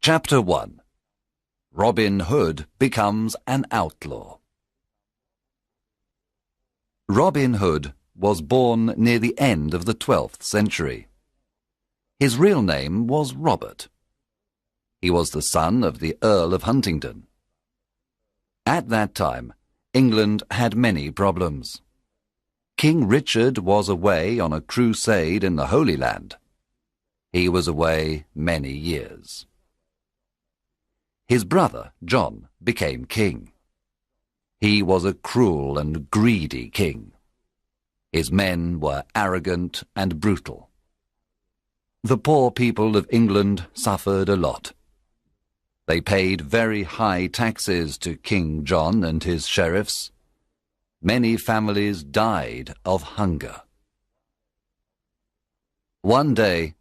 Chapter 1. Robin Hood becomes an outlaw. Robin Hood was born near the end of the 12th century. His real name was Robert. He was the son of the Earl of Huntingdon. At that time, England had many problems. King Richard was away on a crusade in the Holy Land. He was away many years. His brother, John, became king. He was a cruel and greedy king. His men were arrogant and brutal. The poor people of England suffered a lot. They paid very high taxes to King John and his sheriffs. Many families died of hunger. One day,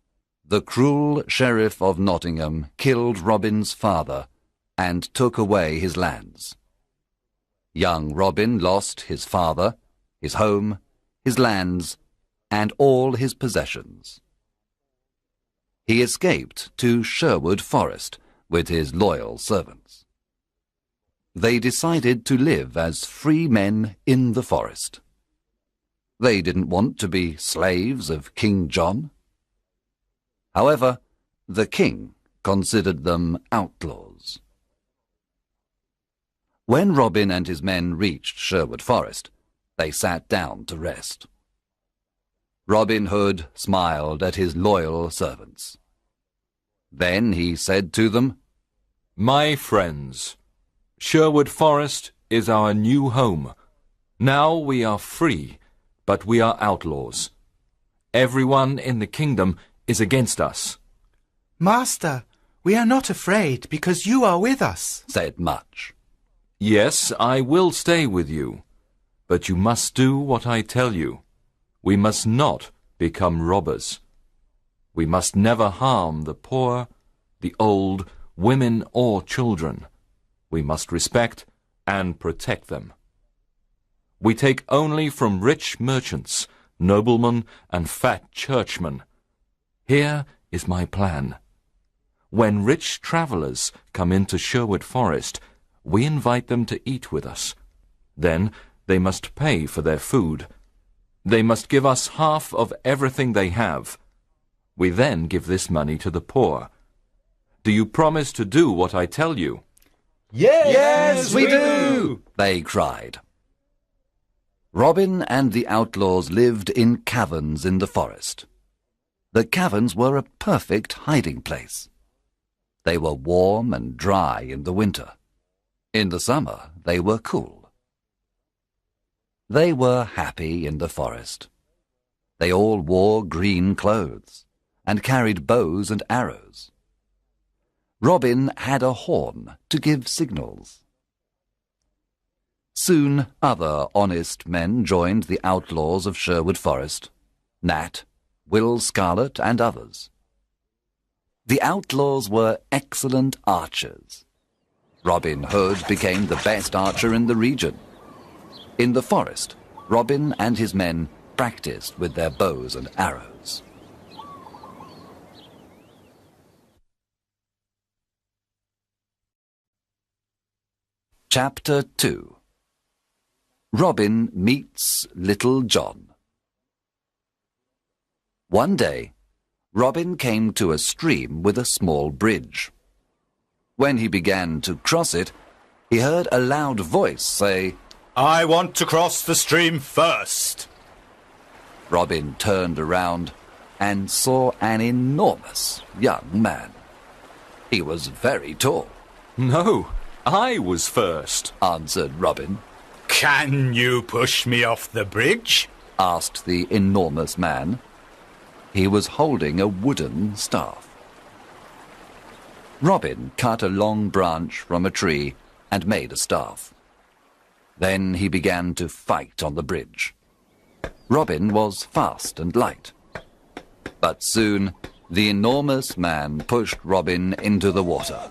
the cruel sheriff of Nottingham killed Robin's father and took away his lands. Young Robin lost his father, his home, his lands, and all his possessions. He escaped to Sherwood Forest with his loyal servants. They decided to live as free men in the forest. They didn't want to be slaves of King John. However, the king considered them outlaws. When Robin and his men reached Sherwood Forest, they sat down to rest. Robin Hood smiled at his loyal servants. Then he said to them, "My friends, Sherwood Forest is our new home. Now we are free, but we are outlaws. Everyone in the kingdom is against us." "Master, we are not afraid because you are with us," said Much. "Yes, I will stay with you, but you must do what I tell you. We must not become robbers. We must never harm the poor, the old, women or children. We must respect and protect them. We take only from rich merchants, noblemen and fat churchmen. Here is my plan. When rich travelers come into Sherwood Forest, we invite them to eat with us. Then they must pay for their food. They must give us half of everything they have. We then give this money to the poor. Do you promise to do what I tell you?" Yes, we do, they cried. Robin and the outlaws lived in caverns in the forest. The caverns were a perfect hiding place. They were warm and dry in the winter. In the summer, they were cool. They were happy in the forest. They all wore green clothes and carried bows and arrows. Robin had a horn to give signals. Soon other honest men joined the outlaws of Sherwood Forest, Nat, Will Scarlet, and others. The outlaws were excellent archers. Robin Hood became the best archer in the region. In the forest, Robin and his men practiced with their bows and arrows. Chapter 2. Robin meets Little John. One day, Robin came to a stream with a small bridge. When he began to cross it, he heard a loud voice say, "I want to cross the stream first." Robin turned around and saw an enormous young man. He was very tall. "No, I was first," answered Robin. "Can you push me off the bridge?" asked the enormous man. He was holding a wooden staff. Robin cut a long branch from a tree and made a staff. Then he began to fight on the bridge. Robin was fast and light. But soon the enormous man pushed Robin into the water.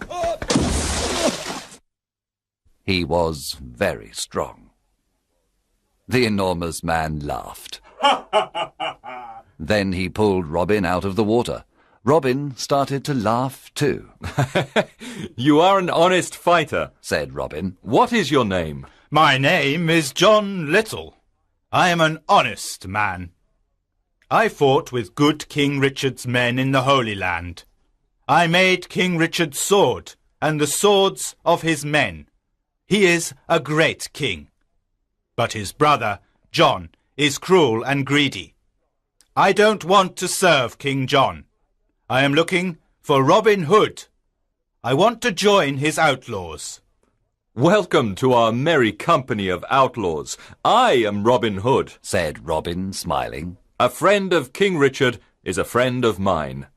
He was very strong. The enormous man laughed. Then he pulled Robin out of the water. Robin started to laugh too. You are an honest fighter, said Robin. What is your name? My name is John Little. I am an honest man. I fought with good King Richard's men in the Holy Land. I made King Richard's sword and the swords of his men. He is a great king. But his brother, John, is cruel and greedy. I don't want to serve King John. I am looking for Robin Hood. I want to join his outlaws. Welcome to our merry company of outlaws. I am Robin Hood, said Robin, smiling. A friend of King Richard is a friend of mine.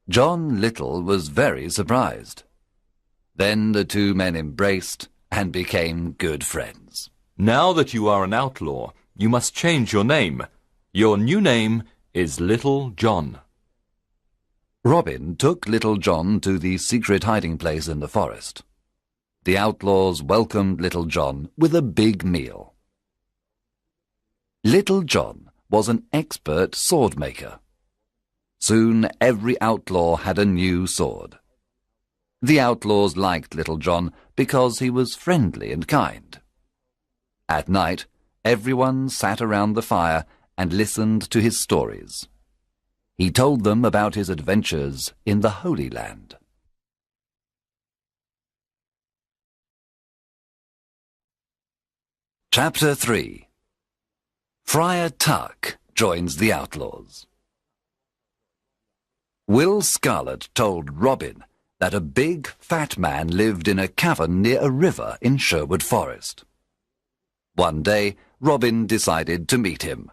John Little was very surprised. Then the two men embraced and became good friends. Now that you are an outlaw, you must change your name. Your new name is Little John. Robin took Little John to the secret hiding place in the forest. The outlaws welcomed Little John with a big meal. Little John was an expert sword maker. Soon every outlaw had a new sword. The outlaws liked Little John because he was friendly and kind. At night, everyone sat around the fire and listened to his stories. He told them about his adventures in the Holy Land. Chapter 3. Friar Tuck joins the outlaws. Will Scarlet told Robin that a big, fat man lived in a cavern near a river in Sherwood Forest. One day, Robin decided to meet him.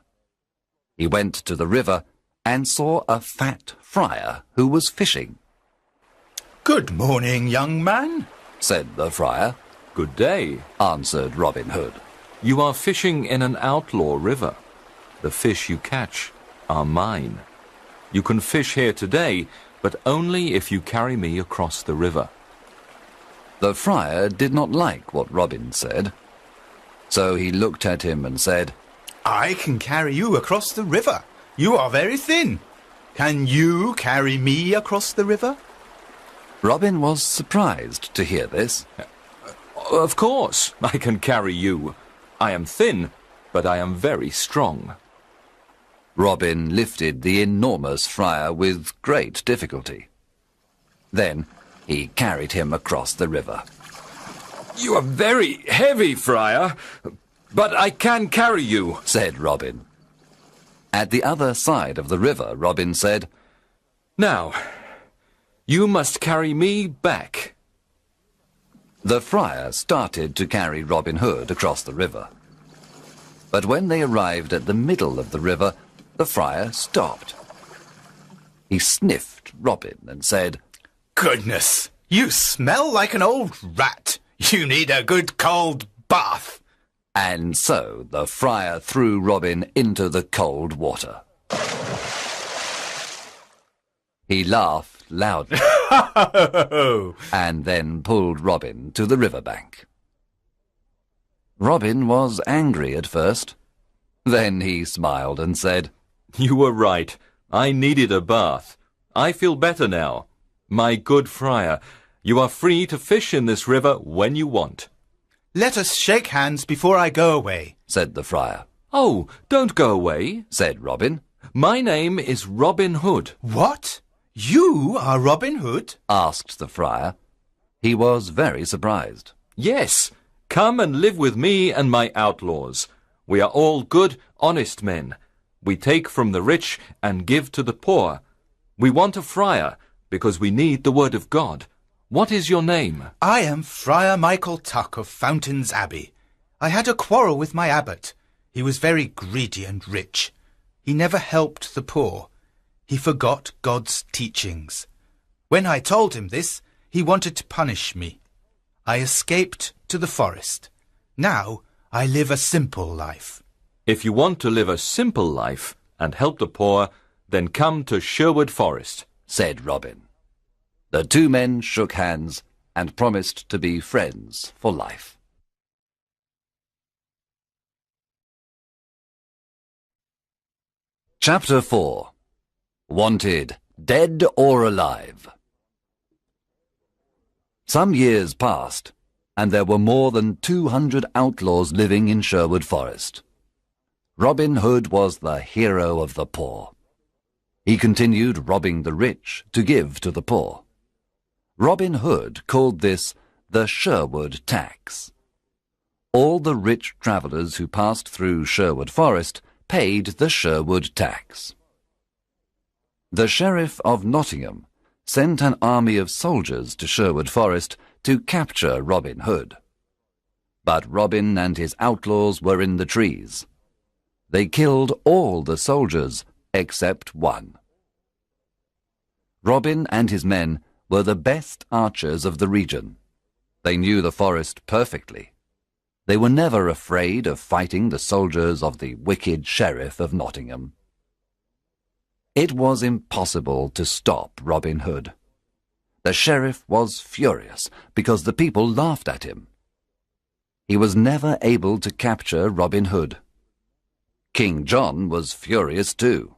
He went to the river and saw a fat friar who was fishing. Good morning, young man, said the friar. Good day, answered Robin Hood. You are fishing in an outlaw river. The fish you catch are mine. You can fish here today, but only if you carry me across the river. The friar did not like what Robin said, so he looked at him and said, I can carry you across the river. You are very thin. Can you carry me across the river? Robin was surprised to hear this. Of course, I can carry you. I am thin, but I am very strong. Robin lifted the enormous friar with great difficulty. Then he carried him across the river. You are very heavy, friar, but I can carry you, said Robin. At the other side of the river, Robin said, Now, you must carry me back. The friar started to carry Robin Hood across the river. But when they arrived at the middle of the river, the friar stopped. He sniffed Robin and said, Goodness, you smell like an old rat. You need a good cold bath. And so the friar threw Robin into the cold water. He laughed loudly and then pulled Robin to the riverbank. Robin was angry at first. Then he smiled and said, You were right. I needed a bath. I feel better now. My good friar, you are free to fish in this river when you want. Let us shake hands before I go away, said the friar. Oh, don't go away, said Robin. My name is Robin Hood. What? You are Robin Hood? asked the friar. He was very surprised. Yes, come and live with me and my outlaws. We are all good, honest men. We take from the rich and give to the poor. We want a friar because we need the word of God. What is your name? I am Friar Michael Tuck of Fountains Abbey. I had a quarrel with my abbot. He was very greedy and rich. He never helped the poor. He forgot God's teachings. When I told him this, he wanted to punish me. I escaped to the forest. Now I live a simple life. If you want to live a simple life and help the poor, then come to Sherwood Forest, said Robin. The two men shook hands and promised to be friends for life. Chapter 4. Wanted dead or alive. Some years passed, and there were more than 200 outlaws living in Sherwood Forest. Robin Hood was the hero of the poor. He continued robbing the rich to give to the poor. Robin Hood called this the Sherwood tax. All the rich travellers who passed through Sherwood Forest paid the Sherwood tax. The Sheriff of Nottingham sent an army of soldiers to Sherwood Forest to capture Robin Hood. But Robin and his outlaws were in the trees. They killed all the soldiers except one. Robin and his men were the best archers of the region. They knew the forest perfectly. They were never afraid of fighting the soldiers of the wicked Sheriff of Nottingham. It was impossible to stop Robin Hood. The sheriff was furious because the people laughed at him. He was never able to capture Robin Hood. King John was furious too.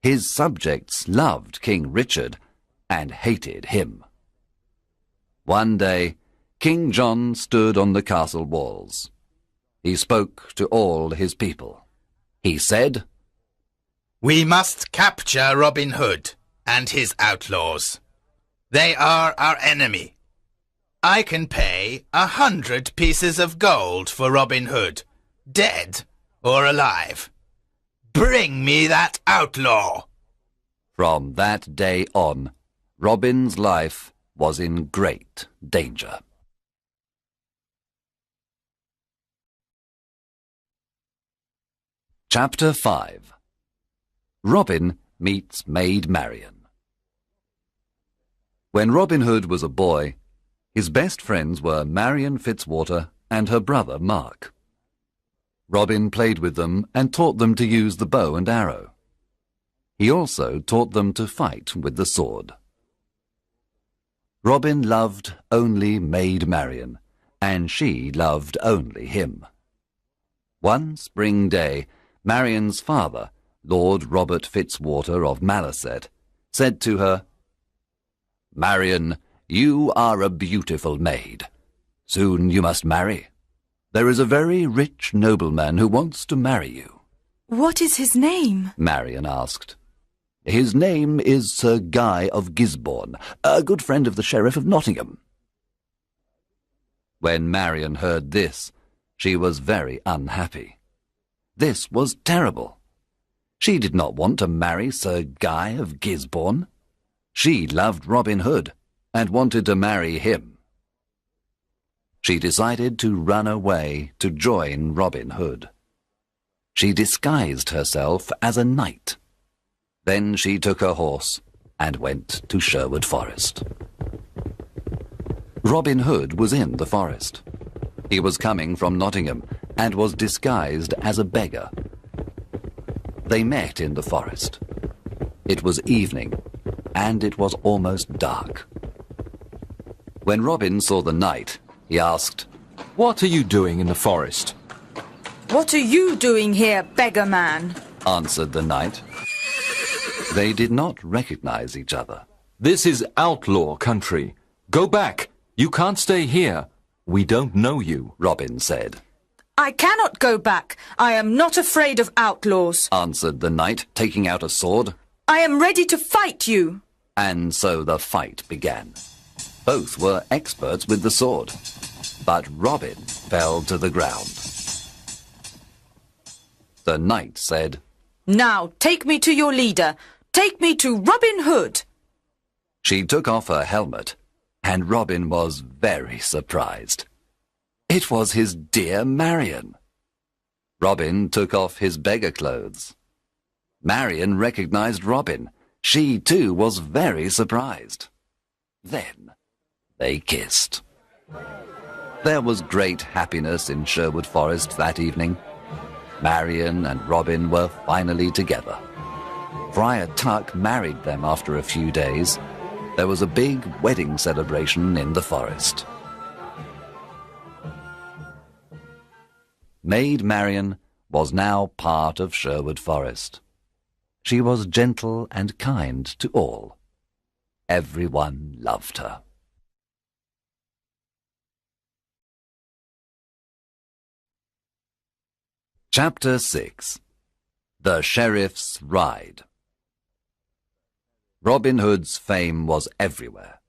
His subjects loved King Richard and hated him. One day, King John stood on the castle walls. He spoke to all his people. He said, "We must capture Robin Hood and his outlaws. They are our enemy. I can pay 100 pieces of gold for Robin Hood, dead or alive. Bring me that outlaw." From that day on, Robin's life was in great danger. Chapter 5. Robin meets Maid Marian. When Robin Hood was a boy, his best friends were Marian Fitzwater and her brother Mark. Robin played with them and taught them to use the bow and arrow. He also taught them to fight with the sword. Robin loved only Maid Marian, and she loved only him. One spring day, Marian's father, Lord Robert Fitzwater of Malaset, said to her, "Marian, you are a beautiful maid. Soon you must marry. There is a very rich nobleman who wants to marry you." "What is his name?" Marian asked. "His name is Sir Guy of Gisborne, a good friend of the Sheriff of Nottingham." When Marian heard this, she was very unhappy. This was terrible. She did not want to marry Sir Guy of Gisborne. She loved Robin Hood and wanted to marry him. She decided to run away to join Robin Hood. She disguised herself as a knight. Then she took her horse and went to Sherwood Forest. Robin Hood was in the forest. He was coming from Nottingham and was disguised as a beggar. They met in the forest. It was evening, and it was almost dark. When Robin saw the knight, he asked, "What are you doing in the forest?" "What are you doing here, beggar man?" answered the knight. They did not recognize each other. "This is outlaw country. Go back. You can't stay here. We don't know you," Robin said. "I cannot go back. I am not afraid of outlaws," answered the knight, taking out a sword. "I am ready to fight you." And so the fight began. Both were experts with the sword, but Robin fell to the ground. The knight said, "Now take me to your leader. Take me to Robin Hood." She took off her helmet, and Robin was very surprised. It was his dear Marian. Robin took off his beggar clothes. Marian recognized Robin. She too was very surprised. Then they kissed. There was great happiness in Sherwood Forest that evening. Marian and Robin were finally together. Friar Tuck married them after a few days. There was a big wedding celebration in the forest. Maid Marian was now part of Sherwood Forest. She was gentle and kind to all. Everyone loved her. Chapter 6. The Sheriff's Ride. Robin Hood's fame was everywhere.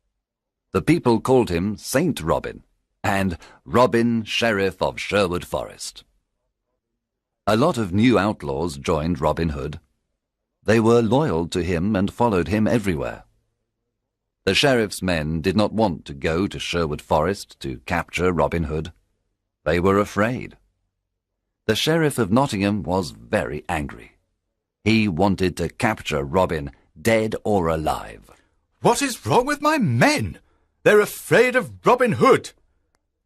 The people called him Saint Robin and Robin, Sheriff of Sherwood Forest. A lot of new outlaws joined Robin Hood. They were loyal to him and followed him everywhere. The sheriff's men did not want to go to Sherwood Forest to capture Robin Hood. They were afraid. The Sheriff of Nottingham was very angry. He wanted to capture Robin, dead or alive. What is wrong with my men? They're afraid of Robin Hood.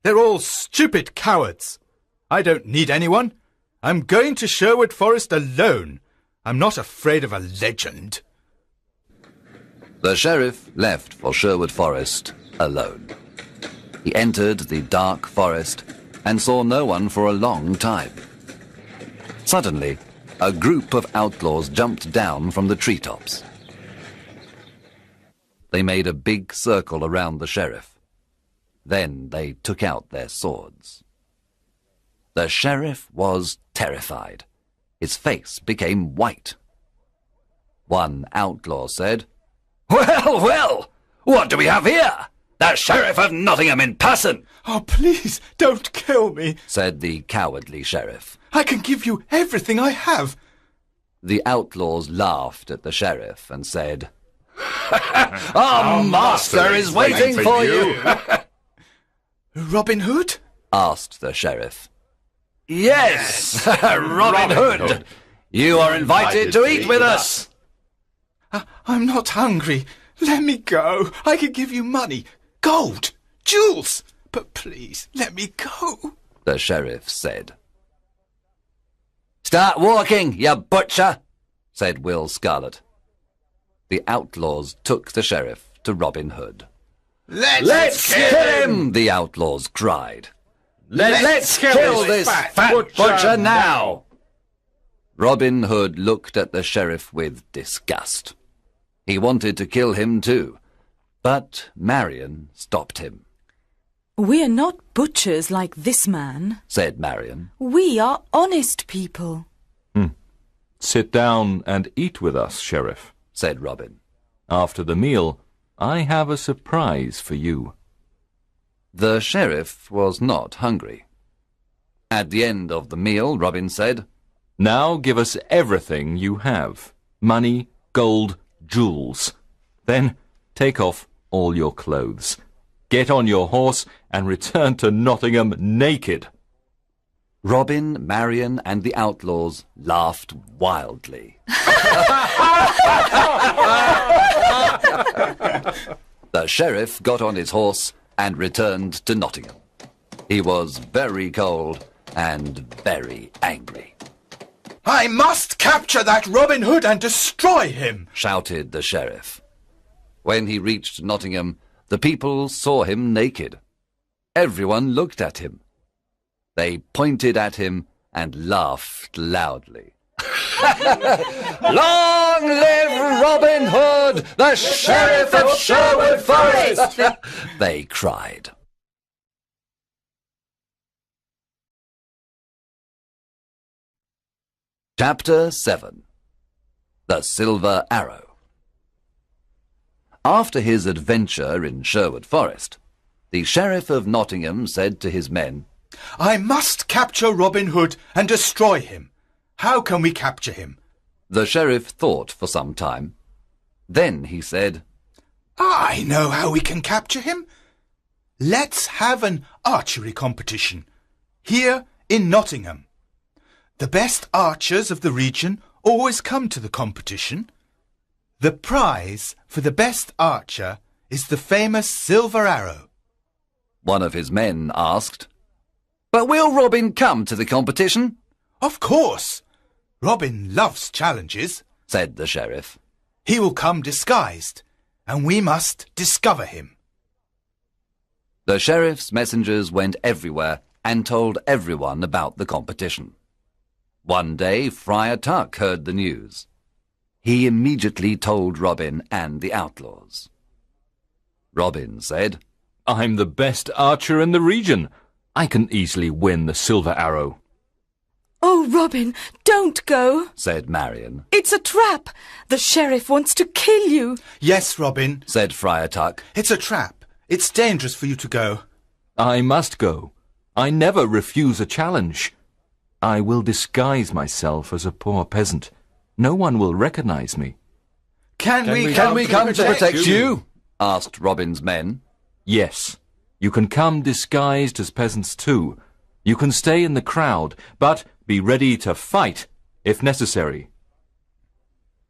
They're all stupid cowards. I don't need anyone. I'm going to Sherwood Forest alone. I'm not afraid of a legend. The sheriff left for Sherwood Forest alone. He entered the dark forest and saw no one for a long time. Suddenly, a group of outlaws jumped down from the treetops. They made a big circle around the sheriff. Then they took out their swords. The sheriff was terrified. His face became white. One outlaw said, "Well, well, what do we have here? The Sheriff of Nottingham in person!" Oh, please, don't kill me, said the cowardly sheriff. I can give you everything I have. The outlaws laughed at the sheriff and said, "Our master is waiting for you." Robin Hood? asked the sheriff. Yes, Robin Hood. You are invited to eat with us. I'm not hungry. Let me go. I could give you money, gold, jewels. But please, let me go, the sheriff said. "Start walking, you butcher," said Will Scarlet. The outlaws took the sheriff to Robin Hood. Let's kill him, the outlaws cried. Let's kill this fat butcher now. Robin Hood looked at the sheriff with disgust. He wanted to kill him too, but Marion stopped him. We are not butchers like this man, said Marion. We are honest people. Sit down and eat with us, Sheriff, said Robin. After the meal, I have a surprise for you. The sheriff was not hungry. At the end of the meal, Robin said, Now give us everything you have. Money, gold, jewels. Then take off all your clothes. Get on your horse and return to Nottingham naked. Robin, Marion, and the outlaws laughed wildly. The sheriff got on his horse and returned to Nottingham. He was very cold and very angry. I must capture that Robin Hood and destroy him, shouted the sheriff. When he reached Nottingham, the people saw him naked. Everyone looked at him. They pointed at him and laughed loudly. Long live Robin Hood, the Sheriff of Sherwood Forest! They cried. Chapter 7. The Silver Arrow. After his adventure in Sherwood Forest, the Sheriff of Nottingham said to his men, I must capture Robin Hood and destroy him. How can we capture him? The sheriff thought for some time. Then he said, I know how we can capture him. Let's have an archery competition here in Nottingham. The best archers of the region always come to the competition. The prize for the best archer is the famous silver arrow. One of his men asked, But will Robin come to the competition? Of course. Robin loves challenges, said the sheriff. He will come disguised, and we must discover him. The sheriff's messengers went everywhere and told everyone about the competition. One day Friar Tuck heard the news. He immediately told Robin and the outlaws. Robin said, I'm the best archer in the region. I can easily win the silver arrow. Oh, Robin, don't go, said Marion. It's a trap. The sheriff wants to kill you. Yes, Robin, Said Friar Tuck. it's a trap. It's dangerous for you to go. I must go. I never refuse a challenge. I will disguise myself as a poor peasant. No one will recognize me. Can we come to protect you? Asked Robin's men. Yes, you can come disguised as peasants too. You can stay in the crowd, but be ready to fight if necessary.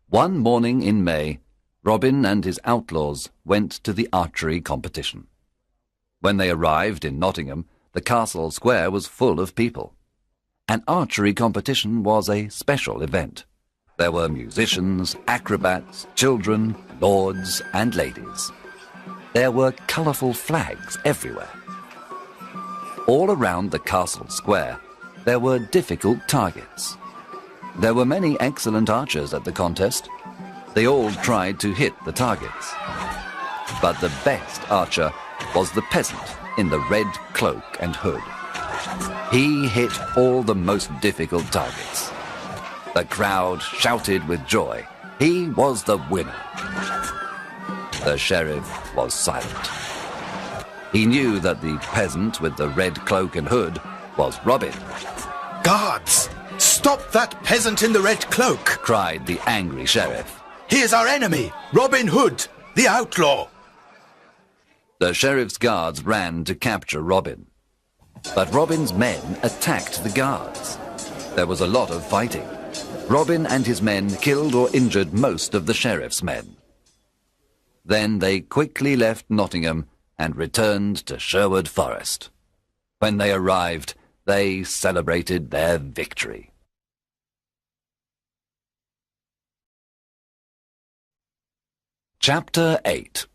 One morning in May, Robin and his outlaws went to the archery competition. When they arrived in Nottingham, the castle square was full of people. An archery competition was a special event. There were musicians, acrobats, children, lords and ladies. There were colourful flags everywhere. All around the castle square, there were difficult targets. There were many excellent archers at the contest. They all tried to hit the targets. But the best archer was the peasant in the red cloak and hood. He hit all the most difficult targets. The crowd shouted with joy. He was the winner. The sheriff was silent. He knew that the peasant with the red cloak and hood was Robin. Guards! Stop that peasant in the red cloak! Cried the angry sheriff. He is our enemy, Robin Hood, the outlaw! The sheriff's guards ran to capture Robin. But Robin's men attacked the guards. There was a lot of fighting. Robin and his men killed or injured most of the sheriff's men. Then they quickly left Nottingham and returned to Sherwood Forest. When they arrived, they celebrated their victory. Chapter 8.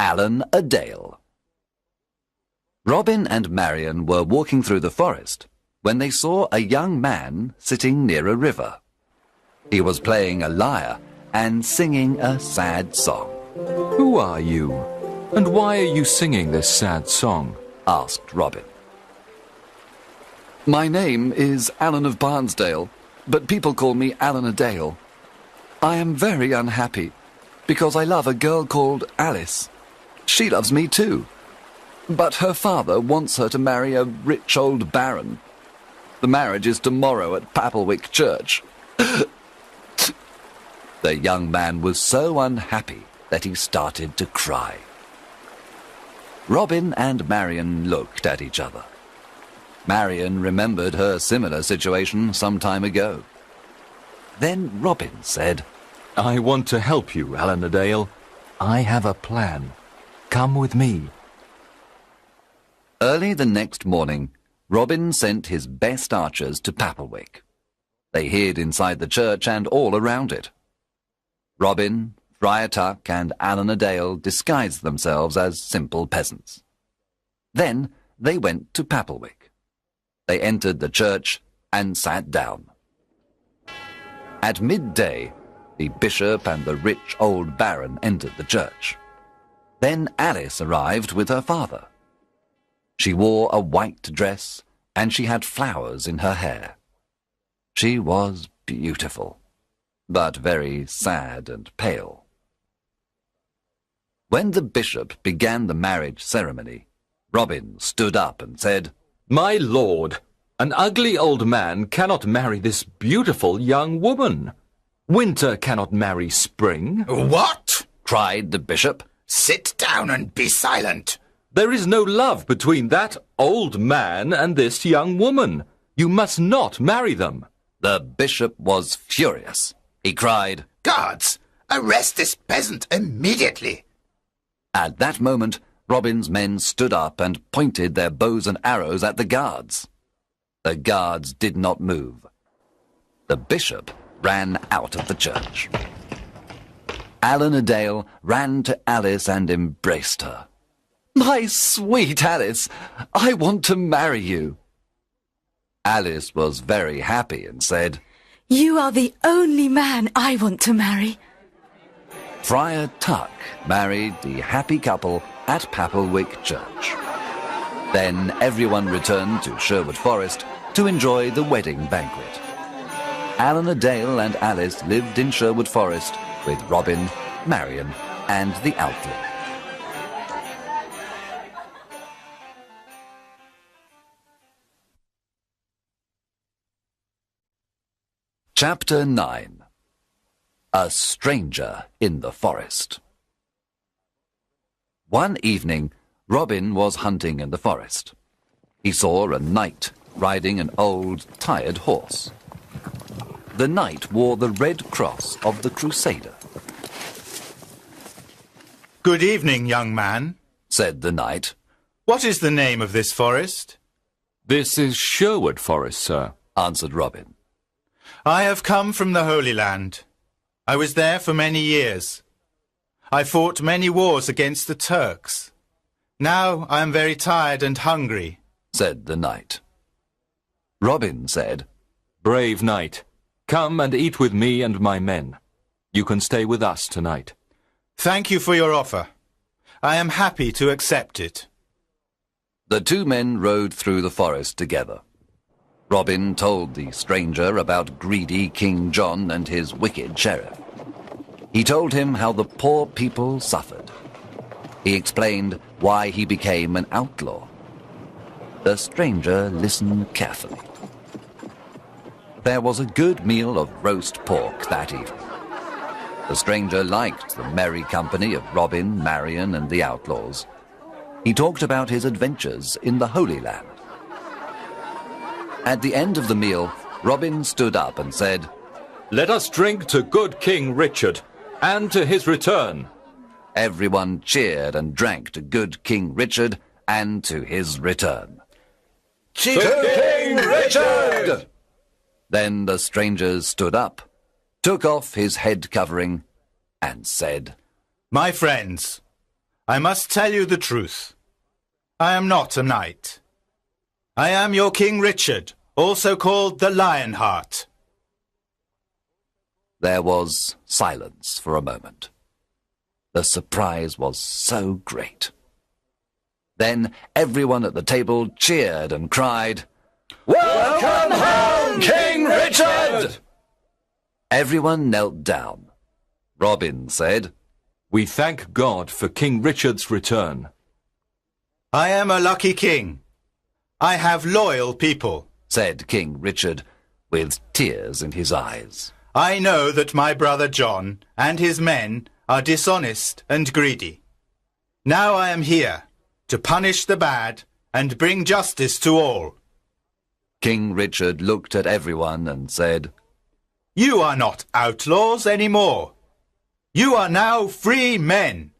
Alan a Dale. Robin and Marion were walking through the forest when they saw a young man sitting near a river. He was playing a lyre and singing a sad song. Who are you? And why are you singing this sad song? Asked Robin. My name is Alan of Barnesdale, but people call me Alan a Dale. I am very unhappy because I love a girl called Alice. She loves me too. But her father wants her to marry a rich old baron. The marriage is tomorrow at Papelwick Church. The young man was so unhappy that he started to cry. Robin and Marion looked at each other. Marion remembered her similar situation some time ago. Then Robin said, I want to help you, Alan a Dale. I have a plan. Come with me. Early the next morning, Robin sent his best archers to Papelwick. They hid inside the church and all around it. Robin, Friar Tuck, and Alan a Dale disguised themselves as simple peasants. Then they went to Papelwick. They entered the church and sat down. At midday, the bishop and the rich old baron entered the church. Then Alice arrived with her father. She wore a white dress and she had flowers in her hair. She was beautiful, but very sad and pale. When the bishop began the marriage ceremony, Robin stood up and said, My lord, an ugly old man cannot marry this beautiful young woman. Winter cannot marry spring. What? Cried the bishop. Sit down and be silent. There is no love between that old man and this young woman. You must not marry them. The bishop was furious. He cried, Guards, arrest this peasant immediately. At that moment, Robin's men stood up and pointed their bows and arrows at the guards. The guards did not move. The bishop ran out of the church. Alan a Dale ran to Alice and embraced her. My sweet Alice, I want to marry you. Alice was very happy and said, You are the only man I want to marry. Friar Tuck married the happy couple at Papelwick Church. Then everyone returned to Sherwood Forest to enjoy the wedding banquet. Allan Dale and Alice lived in Sherwood Forest with Robin, Marion, and the Outlaw. Chapter 9. A Stranger in the Forest. One evening, Robin was hunting in the forest. He saw a knight riding an old, tired horse. The knight wore the red cross of the Crusader. Good evening, young man, said the knight. What is the name of this forest? This is Sherwood Forest, sir, answered Robin. I have come from the Holy Land. I was there for many years. I fought many wars against the Turks. Now I am very tired and hungry, said the knight. Robin said, Brave knight, come and eat with me and my men. You can stay with us tonight. Thank you for your offer. I am happy to accept it. The two men rode through the forest together. Robin told the stranger about greedy King John and his wicked sheriff. He told him how the poor people suffered. He explained why he became an outlaw. The stranger listened carefully. There was a good meal of roast pork that evening. The stranger liked the merry company of Robin, Marion, and the outlaws. He talked about his adventures in the Holy Land. At the end of the meal, Robin stood up and said, Let us drink to good King Richard, and to his return. Everyone cheered and drank to good King Richard and to his return. Cheers to King Richard! Then the stranger stood up, took off his head covering, and said, My friends, I must tell you the truth. I am not a knight. I am your King Richard, also called the Lionheart. There was silence for a moment. The surprise was so great. Then everyone at the table cheered and cried, Welcome home, King Richard! Everyone knelt down. Robin said, We thank God for King Richard's return. I am a lucky king. I have loyal people, said King Richard, with tears in his eyes. I know that my brother John and his men are dishonest and greedy. Now I am here to punish the bad and bring justice to all. King Richard looked at everyone and said, You are not outlaws anymore. You are now free men,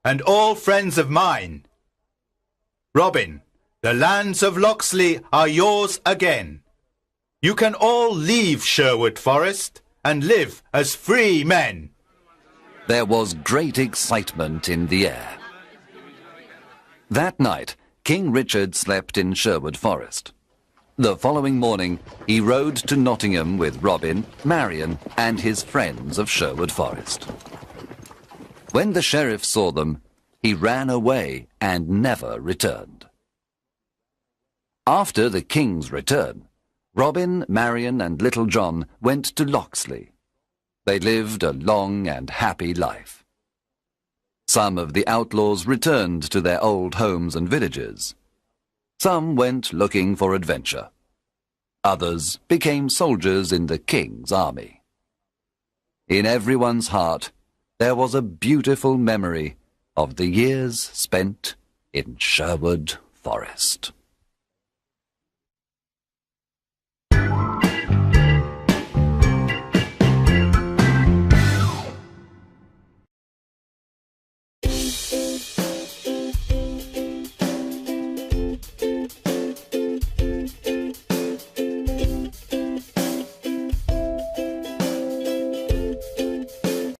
and all friends of mine. Robin, the lands of Locksley are yours again. You can all leave Sherwood Forest and live as free men. There was great excitement in the air. That night, King Richard slept in Sherwood Forest. The following morning, he rode to Nottingham with Robin, Marion, and his friends of Sherwood Forest. When the sheriff saw them, he ran away and never returned. After the king's return, Robin, Marion, and Little John went to Locksley. They lived a long and happy life. Some of the outlaws returned to their old homes and villages. Some went looking for adventure. Others became soldiers in the king's army. In everyone's heart, there was a beautiful memory of the years spent in Sherwood Forest.